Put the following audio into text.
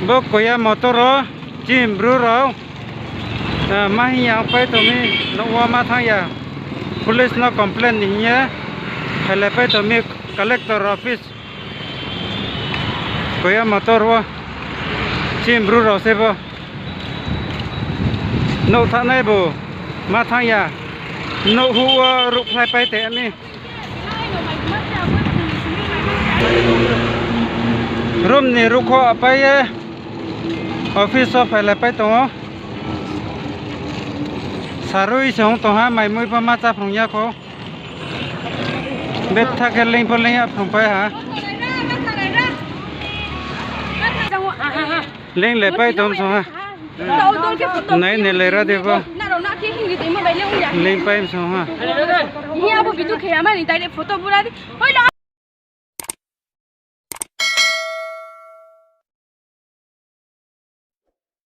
bốc quay motor rồi chim bru rồi mai nhà phải tụi mình nó qua mà thay à police nó complain gì nhé hay là phải tụi mình collector office quay motor rồi chim bru rồi xem vô nô thằng này bù mà thay à nô hu rụp lại phải thế mi room này rụp họ phải office phải là phải tụi sarui sống tụi ha mày mới phải mát phong nhá cô biết thắc cái linh phong linh phong phải hả linh lấy phải tụi số ha này này lấy ra được không linh phải số ha